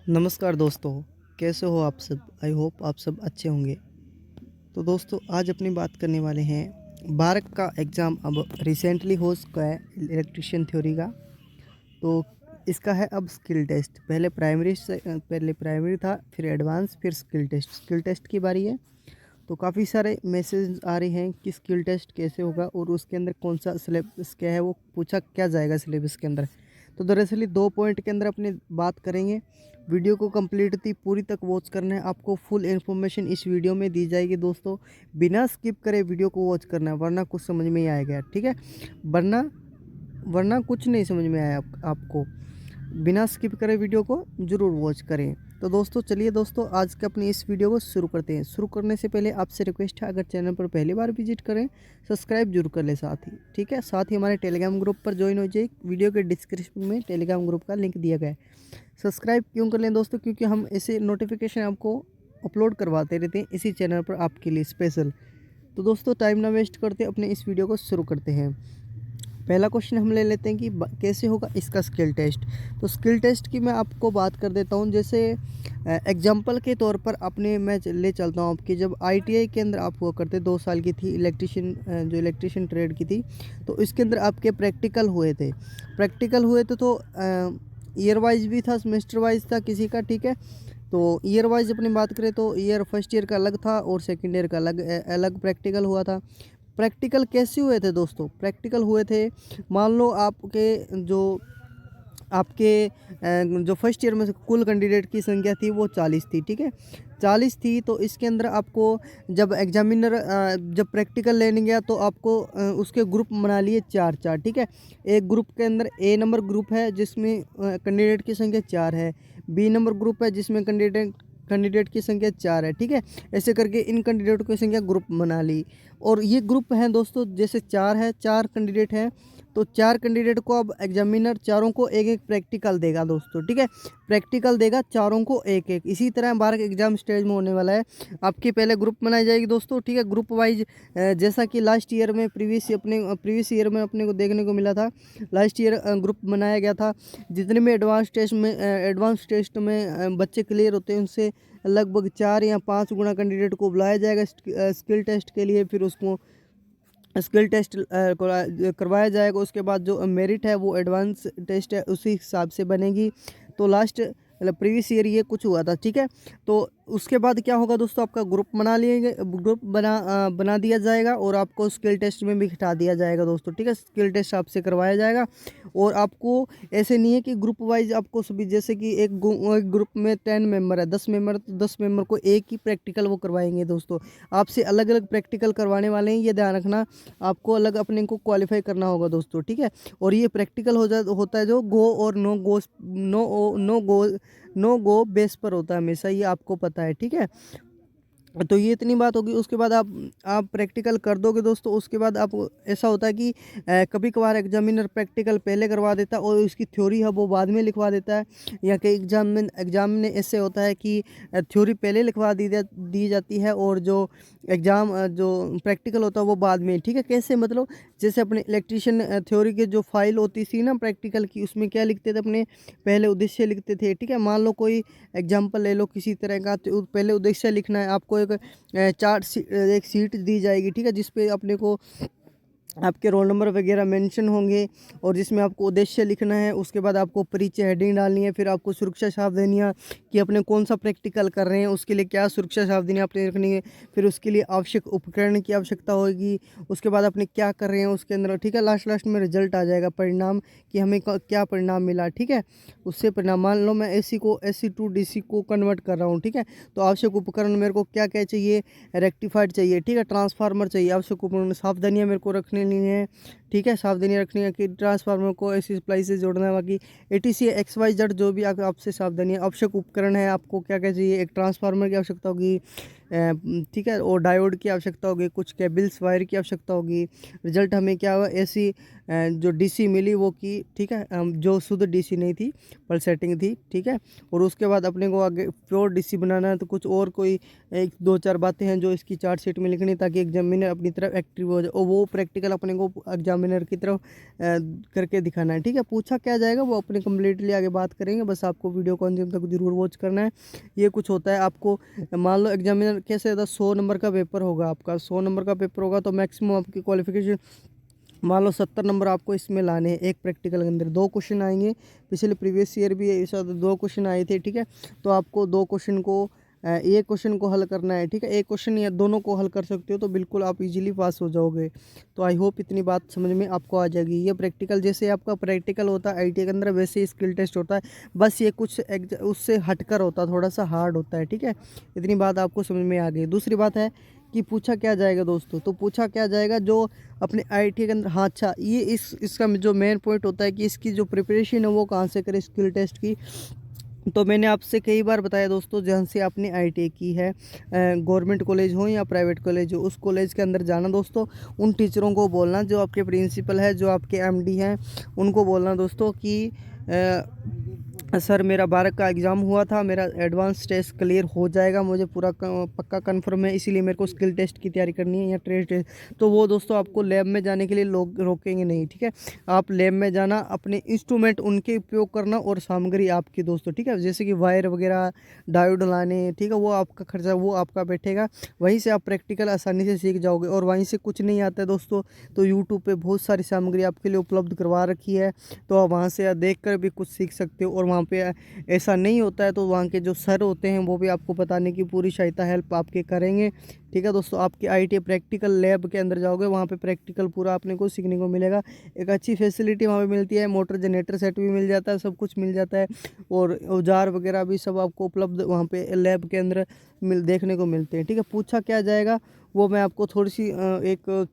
नमस्कार दोस्तों, कैसे हो आप सब? आई होप आप सब अच्छे होंगे। तो दोस्तों आज अपनी बात करने वाले हैं 12वीं का एग्ज़ाम अब रिसेंटली हो चुका है इलेक्ट्रीशियन थ्योरी का। तो इसका है अब स्किल टेस्ट। पहले प्राइमरी था, फिर एडवांस, फिर स्किल टेस्ट। स्किल टेस्ट की बारी है। तो काफ़ी सारे मैसेज आ रहे हैं कि स्किल टेस्ट कैसे होगा और उसके अंदर कौन सा सिलेबस क्या है, वो पूछा क्या जाएगा सिलेबस के अंदर। तो दरअसल ये 2 पॉइंट के अंदर अपनी बात करेंगे। वीडियो को कंप्लीटली पूरी तक वॉच करना है, आपको फुल इन्फॉर्मेशन इस वीडियो में दी जाएगी दोस्तों। बिना स्किप करे वीडियो को वॉच करना है, वरना कुछ समझ में नहीं आएगा, ठीक है? वरना वरना कुछ नहीं समझ में आया आपको। बिना स्किप करे वीडियो को ज़रूर वॉच करें। तो दोस्तों चलिए दोस्तों आज के अपनी इस वीडियो को शुरू करते हैं। शुरू करने से पहले आपसे रिक्वेस्ट है, अगर चैनल पर पहली बार विजिट करें सब्सक्राइब जरूर कर ले साथ ही, ठीक है? साथ ही हमारे टेलीग्राम ग्रुप पर ज्वाइन हो जाए। वीडियो के डिस्क्रिप्शन में टेलीग्राम ग्रुप का लिंक दिया गया है। सब्सक्राइब क्यों कर लें दोस्तों? क्योंकि हम ऐसे नोटिफिकेशन आपको अपलोड करवाते रहते हैं इसी चैनल पर आपके लिए स्पेशल। तो दोस्तों टाइम ना वेस्ट करते अपने इस वीडियो को शुरू करते हैं। पहला क्वेश्चन हम ले लेते हैं कि कैसे होगा इसका स्किल टेस्ट। तो स्किल टेस्ट की मैं आपको बात कर देता हूँ। जैसे एग्जांपल के तौर पर अपने मैं ले चलता हूँ आपकी, जब आईटीआई के अंदर आप हुआ करते 2 साल की थी इलेक्ट्रिशियन, जो इलेक्ट्रिशियन ट्रेड की थी। तो इसके अंदर आपके प्रैक्टिकल हुए थे। तो ईयर वाइज भी था, सेमेस्टर वाइज था किसी का, ठीक है? तो ईयर वाइज अपनी बात करें तो ईयर फर्स्ट ईयर का अलग था और सेकेंड ईयर का अलग अलग प्रैक्टिकल हुआ था। प्रैक्टिकल कैसे हुए थे दोस्तों? प्रैक्टिकल हुए थे, मान लो जो फर्स्ट ईयर में से कुल कैंडिडेट की संख्या थी वो 40 थी, ठीक है? 40 थी। तो इसके अंदर आपको जब एग्जामिनर जब प्रैक्टिकल लेने गया तो आपको उसके ग्रुप बना लिए 4-4, ठीक है? एक ग्रुप के अंदर ए नंबर ग्रुप है जिसमें कैंडिडेट की संख्या 4 है, बी नंबर ग्रुप है जिसमें कैंडिडेट की संख्या 4 है, ठीक है? ऐसे करके इन कैंडिडेट की संख्या ग्रुप बना ली। और ये ग्रुप हैं दोस्तों, जैसे 4 है, 4 कैंडिडेट हैं, तो 4 कैंडिडेट को अब एग्जामिनर चारों को एक एक प्रैक्टिकल देगा दोस्तों, ठीक है? प्रैक्टिकल देगा चारों को एक एक। इसी तरह 12 एग्जाम स्टेज में होने वाला है। आपकी पहले ग्रुप बनाई जाएगी दोस्तों, ठीक है? ग्रुप वाइज, जैसा कि लास्ट ईयर में प्रीवियस ईयर में अपने को देखने को मिला था। लास्ट ईयर ग्रुप बनाया गया था। जितने भी एडवांस टेस्ट में बच्चे क्लियर होते हैं उनसे लगभग 4 या 5 गुना कैंडिडेट को बुलाया जाएगा स्किल टेस्ट के लिए। फिर उसको स्किल टेस्ट करवाया जाएगा। उसके बाद जो मेरिट है वो एडवांस टेस्ट है उसी हिसाब से बनेगी। तो लास्ट मतलब प्रीवियस ईयर ये कुछ हुआ था, ठीक है? तो उसके बाद क्या होगा दोस्तों, आपका ग्रुप बना दिया जाएगा और आपको स्किल टेस्ट में भी बिठा दिया जाएगा दोस्तों, ठीक है? स्किल टेस्ट आपसे करवाया जाएगा। और आपको ऐसे नहीं है कि ग्रुप वाइज आपको सभी, जैसे कि एक ग्रुप में 10 मेंबर है, 10 मेंबर, तो 10 मेंबर को एक ही प्रैक्टिकल वो करवाएंगे दोस्तों। आपसे अलग अलग प्रैक्टिकल करवाने वाले हैं, ये ध्यान रखना। आपको अलग अपने को क्वालिफाई करना होगा दोस्तों, ठीक है? और ये प्रैक्टिकल होता है जो गो और नो गो बेस पर होता है हमेशा, ये आपको पता है, ठीक है? तो ये इतनी बात होगी। उसके बाद आप प्रैक्टिकल कर दोगे दोस्तों। उसके बाद आप, ऐसा होता है कि कभी कभार एग्जामिनर प्रैक्टिकल पहले करवा देता है और उसकी थ्योरी है वो बाद में लिखवा देता है। या कई एग्जाम में ऐसे होता है कि थ्योरी पहले लिखवा दी जाती है और जो प्रैक्टिकल होता है वो बाद में, ठीक है? कैसे मतलब, जैसे अपने इलेक्ट्रिशियन थ्योरी के जो फाइल होती थी ना प्रैक्टिकल की, उसमें क्या लिखते थे अपने पहले उद्देश्य लिखते थे, ठीक है? मान लो कोई एग्जाम्पल ले लो किसी तरह का, तो पहले उद्देश्य लिखना है आपको। एक सीट दी जाएगी, ठीक है? जिस पे अपने को आपके रोल नंबर वगैरह मेंशन होंगे और जिसमें आपको उद्देश्य लिखना है। उसके बाद आपको परिचय हेडिंग डालनी है। फिर आपको सुरक्षा सावधानियाँ कि अपने कौन सा प्रैक्टिकल कर रहे हैं, उसके लिए क्या सुरक्षा सावधानियाँ अपने रखनी है। फिर उसके लिए आवश्यक उपकरण की आवश्यकता होगी। उसके बाद अपने क्या कर रहे हैं उसके अंदर, ठीक है? लास्ट में रिजल्ट आ जाएगा, परिणाम, कि हमें क्या परिणाम मिला, ठीक है? उससे परिणाम, मान लो मैं AC टू DC को कन्वर्ट कर रहा हूँ, ठीक है? तो आवश्यक उपकरण मेरे को क्या क्या चाहिए, रेक्टिफाइड चाहिए, ठीक है? ट्रांसफार्मर चाहिए, आवश्यक उपकरण सावधानियाँ मेरे को रखने है, ठीक है? सावधानी रखनी है कि ट्रांसफार्मर को ऐसी सप्लाई से जोड़ना है। बाकी ATC XYZ जो भी आपसे सावधानी है। आवश्यक उपकरण है, आपको क्या क्या चाहिए, एक ट्रांसफार्मर की आवश्यकता होगी, ठीक है, और डायोड की आवश्यकता होगी, कुछ केबल्स वायर की आवश्यकता होगी। रिजल्ट हमें क्या हुआ, ऐसी जो डीसी मिली वो की, ठीक है, जो शुद्ध डीसी नहीं थी, पल्सेटिंग थी, ठीक है। और उसके बाद अपने को आगे प्योर डीसी बनाना है, तो कुछ और कोई एक दो चार बातें हैं जो इसकी चार्ट शीट में लिखनी, ताकि एग्जामिनर अपनी तरफ एक्टिव हो जाए, और वो प्रैक्टिकल अपने को एग्जामिनर की तरफ करके दिखाना है, ठीक है। पूछा क्या जाएगा वो अपने कम्प्लीटली आगे बात करेंगे, बस आपको वीडियो को अंतिम तक जरूर वॉच करना है। ये कुछ होता है आपको, मान लो एग्जामिनर कैसे होता है, 100 नंबर का पेपर होगा आपका, 100 नंबर का पेपर होगा तो मैक्सिमम आपकी क्वालिफिकेशन मान लो 70 नंबर आपको इसमें लाने हैं। एक प्रैक्टिकल के अंदर 2 क्वेश्चन आएंगे, पिछले प्रीवियस ईयर भी ऐसा 2 क्वेश्चन आए थे, ठीक है। तो आपको 2 क्वेश्चन को एक क्वेश्चन को हल करना है, ठीक है। एक क्वेश्चन या दोनों को हल कर सकते हो तो बिल्कुल आप इजीली पास हो जाओगे। तो आई होप इतनी बात समझ में आपको आ जाएगी। ये प्रैक्टिकल जैसे आपका प्रैक्टिकल होता है आईटीआई के अंदर, वैसे ही स्किल टेस्ट होता है, बस ये कुछ उससे हटकर होता है, थोड़ा सा हार्ड होता है, ठीक है। इतनी बात आपको समझ में आ गई। दूसरी बात है कि पूछा क्या जाएगा दोस्तों, तो पूछा क्या जाएगा जो अपने आईटी के अंदर, हाँ अच्छा, ये इसका जो मेन पॉइंट होता है कि इसकी जो प्रिपरेशन है वो कहाँ से करें स्किल टेस्ट की। तो मैंने आपसे कई बार बताया दोस्तों, जहाँ से आपने आईटीआई की है, गवर्नमेंट कॉलेज हो या प्राइवेट कॉलेज हो, उस कॉलेज के अंदर जाना दोस्तों। उन टीचरों को बोलना, जो आपके प्रिंसिपल है, जो आपके एमडी हैं, उनको बोलना दोस्तों कि सर मेरा 12 का एग्ज़ाम हुआ था, मेरा एडवांस टेस्ट क्लियर हो जाएगा, मुझे पूरा पक्का कंफर्म है, इसीलिए मेरे को स्किल टेस्ट की तैयारी करनी है या ट्रेड टेस्ट। तो वो दोस्तों आपको लैब में जाने के लिए लोग रोकेंगे नहीं, ठीक है। आप लैब में जाना, अपने इंस्ट्रूमेंट उनके उपयोग करना, और सामग्री आपकी दोस्तों, ठीक है, जैसे कि वायर वगैरह, डायोड लाने, ठीक है, वो आपका खर्चा वो आपका बैठेगा। वहीं से आप प्रैक्टिकल आसानी से सीख जाओगे। और वहीं से कुछ नहीं आता है दोस्तों, तो यूट्यूब पे बहुत सारी सामग्री आपके लिए उपलब्ध करवा रखी है, तो आप वहाँ से देख कर भी कुछ सीख सकते हो। और वहाँ पे ऐसा नहीं होता है तो वहाँ के जो सर होते हैं वो भी आपको बताने की पूरी सहायता हेल्प आपके करेंगे, ठीक है दोस्तों। आपकी आईटी प्रैक्टिकल लैब के अंदर जाओगे, वहाँ पे प्रैक्टिकल पूरा अपने को सीखने को मिलेगा। एक अच्छी फैसिलिटी वहाँ पे मिलती है, मोटर जनरेटर सेट भी मिल जाता है, सब कुछ मिल जाता है, और औजार वगैरह भी सब आपको उपलब्ध वहाँ पे लैब के अंदर देखने को मिलते हैं, ठीक है। पूछा क्या जाएगा वो मैं आपको थोड़ी सी एक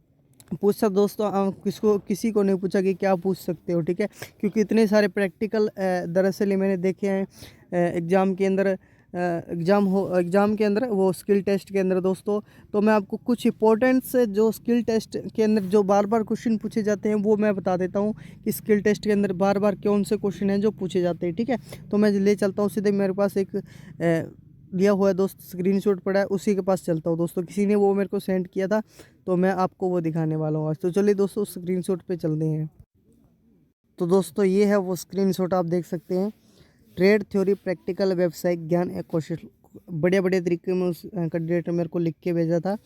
पूछा दोस्तों, किसको किसी को नहीं पूछा कि क्या पूछ सकते हो, ठीक है, क्योंकि इतने सारे प्रैक्टिकल दरअसल ही मैंने देखे हैं एग्ज़ाम के अंदर, एग्ज़ाम के अंदर, वो स्किल टेस्ट के अंदर दोस्तों। तो मैं आपको कुछ इंपॉर्टेंट्स जो स्किल टेस्ट के अंदर जो बार बार क्वेश्चन पूछे जाते हैं वो मैं बता देता हूँ कि स्किल टेस्ट के अंदर बार बार कौन से क्वेश्चन हैं जो पूछे जाते हैं, ठीक है। तो मैं ले चलता हूँ सीधे, मेरे पास एक लिया हुआ है दोस्त, स्क्रीनशॉट पड़ा है, उसी के पास चलता हूँ दोस्तों। किसी ने वो मेरे को सेंड किया था, तो मैं आपको वो दिखाने वाला हूँ आज। तो चलिए दोस्तों स्क्रीनशॉट पे चलते हैं। तो दोस्तों ये है वो स्क्रीनशॉट, आप देख सकते हैं। ट्रेड थ्योरी प्रैक्टिकल व्यवसायिक ज्ञान एक कौशल, बड़े बड़े तरीके में उस कैंडिडेट ने मेरे को लिख के भेजा था।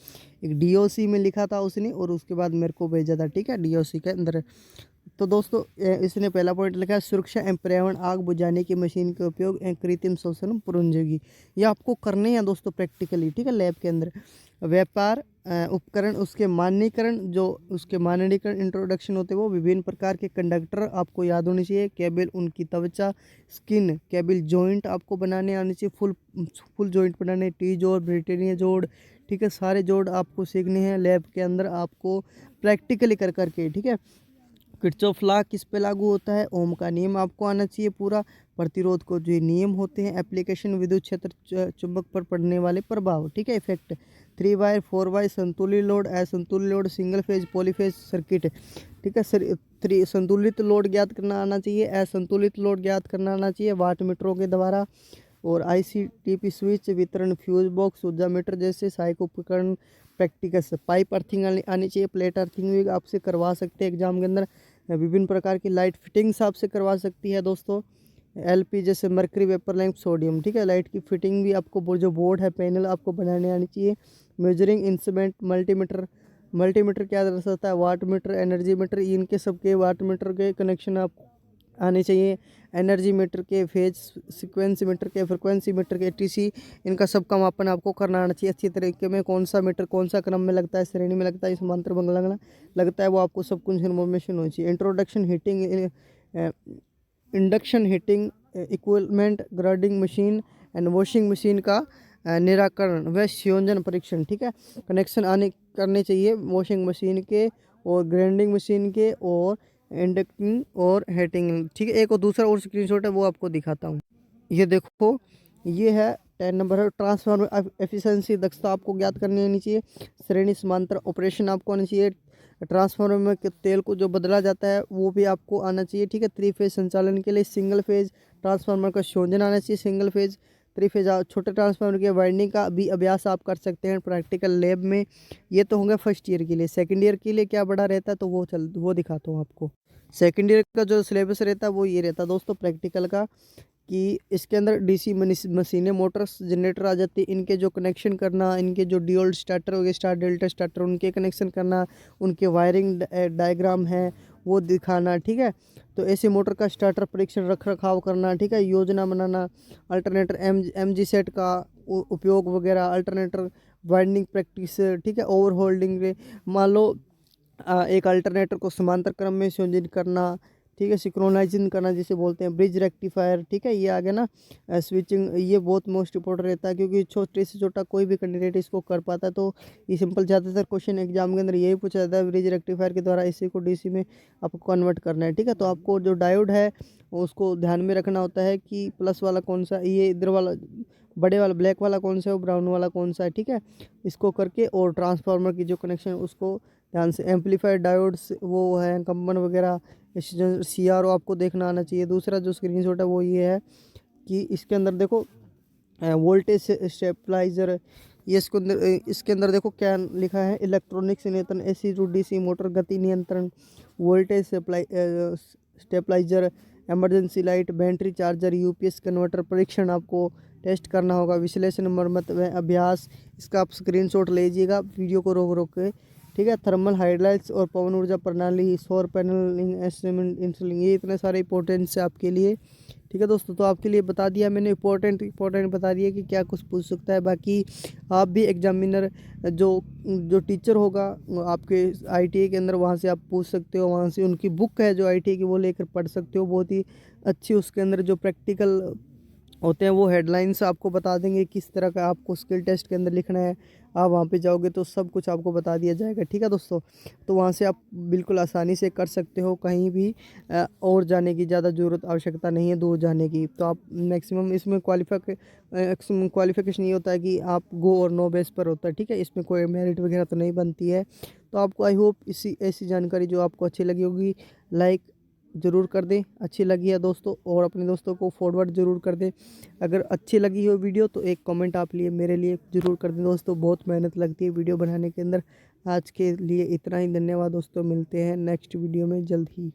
एक डीओसी में लिखा था उसने, और उसके बाद मेरे को भेजा था, ठीक है, डीओसी के अंदर। तो दोस्तों इसने पहला पॉइंट लिखा है, सुरक्षा एवं पर्यावरण, आग बुझाने की मशीन के उपयोग एवं कृत्रिम श्वसन पुरंजगी। ये आपको करने हैं दोस्तों प्रैक्टिकली, ठीक है, लैब के अंदर। व्यापार उपकरण, उसके मानकीकरण, जो उसके मानकीकरण इंट्रोडक्शन होते हैं वो, विभिन्न प्रकार के कंडक्टर आपको याद होने चाहिए, केबल, उनकी त्वचा, स्किन, केबल जॉइंट आपको बनाने आने चाहिए, फुल जॉइंट बनाने, टी जोड़, ब्रिटेनिया जोड़, ठीक है, सारे जोड़ आपको सीखने हैं लैब के अंदर, आपको प्रैक्टिकली कर करके, ठीक है। किरचॉफ लॉ किस पे लागू होता है, ओम का नियम आपको आना चाहिए पूरा, प्रतिरोध को जो नियम होते हैं, एप्लीकेशन, विद्युत क्षेत्र चुंबक पर पड़ने वाले प्रभाव, ठीक है, इफेक्ट, 3 वायर 4 वायर, संतुलित लोड, असंतुलित load, single phase polyphase circuit, ठीक है सर। संतुलित लोड ज्ञात करना आना चाहिए, असंतुलित लोड ज्ञात करना आना चाहिए वाट मीटरों के द्वारा। और आईसीटीपी स्विच, वितरण, फ्यूज बॉक्स, ऊर्जा मीटर जैसे सहायक उपकरण प्रैक्टिकस, पाइप अर्थिंग आनी चाहिए, प्लेट अर्थिंग भी आपसे करवा सकते हैं एग्जाम के अंदर। विभिन्न प्रकार की लाइट फिटिंग्स आपसे करवा सकती है दोस्तों, एलपी जैसे मरकरी, वेपर लैंप, सोडियम, ठीक है। लाइट की फिटिंग भी आपको, जो बोर्ड है, पैनल आपको बनाने आनी चाहिए। मेजरिंग इंस्ट्रूमेंट, मल्टीमीटर, मल्टीमीटर क्या दर्शाता है, वाट मीटर, एनर्जी मीटर, इनके सबके वाट मीटर के कनेक्शन आप आने चाहिए। एनर्जी मीटर के, फेज सीक्वेंस मीटर के, फ्रिक्वेंसी मीटर के, टीसी, इनका सब का मापन आपको करना आना चाहिए अच्छी तरीके में। कौन सा मीटर कौन सा क्रम में लगता है, श्रेणी में लगता है, समांतर में लगता है, वो आपको सब कुछ इन्फॉर्मेशन होनी चाहिए। Introduction heating, induction heating equipment, grinding machine and washing machine का निराकरण व संयोजन परीक्षण, ठीक है। कनेक्शन आने करने चाहिए वॉशिंग मशीन के और ग्राइंडिंग मशीन के और इंडक्टिंग और हीटिंग, ठीक है। एक और दूसरा और स्क्रीनशॉट है वो आपको दिखाता हूँ। ये देखो, ये है 10 नंबर है ट्रांसफार्मर एफिशिएंसी, दक्षता आपको ज्ञात करनी आनी चाहिए। श्रेणी समांतर ऑपरेशन आपको आना चाहिए। ट्रांसफार्मर में तेल को जो बदला जाता है वो भी आपको आना चाहिए, ठीक है। 3 फेज संचालन के लिए सिंगल फेज ट्रांसफार्मर का संयोजन आना चाहिए, सिंगल फेज 3 फेज। छोटे ट्रांसफार्मर के वाइंडिंग का भी अभ्यास आप कर सकते हैं प्रैक्टिकल लैब में। ये तो होंगे फर्स्ट ईयर के लिए। सेकंड ईयर के लिए क्या बड़ा रहता है तो वो दिखाता हूँ आपको। सेकंड ईयर का जो सिलेबस रहता है वो ये रहता है दोस्तों प्रैक्टिकल का, कि इसके अंदर डीसी मशीनें, मोटर्स, जनरेटर आ जाती है। इनके जो कनेक्शन करना, इनके जो ड्यूल स्टार्टर हो गए, स्टार डेल्टा स्टार्टर, उनके कनेक्शन करना, उनके वायरिंग डायग्राम है वो दिखाना, ठीक है। तो ऐसे मोटर का स्टार्टर परीक्षण, रख रखाव करना, ठीक है। योजना बनाना, अल्टरनेटर MG सेट का उपयोग वगैरह, अल्टरनेटर वाइंडिंग प्रैक्टिस, ठीक है। ओवर होल्डिंग, मान लो एक अल्टरनेटर को समांतर क्रम में संयोजित करना, ठीक है। सिंक्रोनाइजिंग करना जिसे बोलते हैं, ब्रिज रेक्टिफायर, ठीक है। ये आ गया ना स्विचिंग। ये बहुत मोस्ट इंपॉर्टेंट रहता है क्योंकि छोटे से छोटा कोई भी कैंडिडेट इसको कर पाता है। तो ये सिंपल, ज़्यादातर क्वेश्चन एग्जाम के अंदर यही पूछा जाता है, ब्रिज रेक्टिफायर के द्वारा इसी को DC में आपको कन्वर्ट करना है, ठीक है। तो आपको जो डायोड है उसको ध्यान में रखना होता है कि प्लस वाला कौन सा, ये इधर वाला बड़े वाला ब्लैक वाला कौन सा है, ब्राउन वाला कौन सा है, ठीक है। इसको करके, और ट्रांसफार्मर की जो कनेक्शन उसको ध्यान से, एम्पलीफायर डायोड्स वो है, कंपन वगैरह, CRO आपको देखना आना चाहिए। दूसरा जो स्क्रीनशॉट है वो ये है कि इसके अंदर देखो वोल्टेज स्टेबलाइजर, ये इसके अंदर देखो क्या लिखा है, इलेक्ट्रॉनिक्स नियंत्रण, AC टू DC मोटर गति नियंत्रण, voltage stabiliser, emergency light, battery charger, UPS converter परीक्षण आपको टेस्ट करना होगा। विश्लेषण, मरम्मत व अभ्यास, इसका आप स्क्रीनशॉट लीजिएगा वीडियो को रोक रोक के, ठीक है। थर्मल हाइड्राइल्स और पवन ऊर्जा प्रणाली, सौर पैनल इंस्टॉलिंग, ये इतने सारे इंपॉर्टेंट्स है आपके लिए, ठीक है दोस्तों। तो आपके लिए बता दिया मैंने, इंपॉर्टेंट बता दिया कि क्या कुछ पूछ सकता है। बाकी आप भी एग्जामिनर जो टीचर होगा आपके ITA के अंदर, वहाँ से आप पूछ सकते हो। वहाँ से उनकी बुक है जो ITA की, वो लेकर पढ़ सकते हो, बहुत ही अच्छी। उसके अंदर जो प्रैक्टिकल होते हैं वो हेडलाइंस आपको बता देंगे किस तरह का आपको स्किल टेस्ट के अंदर लिखना है। आप वहाँ पे जाओगे तो सब कुछ आपको बता दिया जाएगा, ठीक है दोस्तों। तो वहाँ से आप बिल्कुल आसानी से कर सकते हो, कहीं भी और जाने की ज़्यादा ज़रूरत आवश्यकता नहीं है दूर जाने की। तो आप मैक्सिमम इसमें क्वालिफिकेशन ये होता है कि आप गो और नो बेस पर होता है, ठीक है। इसमें कोई मेरिट वगैरह तो नहीं बनती है। तो आपको आई होप ऐसी जानकारी जो आपको अच्छी लगी होगी, लाइक ज़रूर कर दें, अच्छी लगी है दोस्तों, और अपने दोस्तों को फॉरवर्ड ज़रूर कर दें। अगर अच्छी लगी हो वीडियो तो एक कमेंट आप लिए मेरे लिए ज़रूर कर दें दोस्तों, बहुत मेहनत लगती है वीडियो बनाने के अंदर। आज के लिए इतना ही, धन्यवाद दोस्तों, मिलते हैं नेक्स्ट वीडियो में जल्द ही।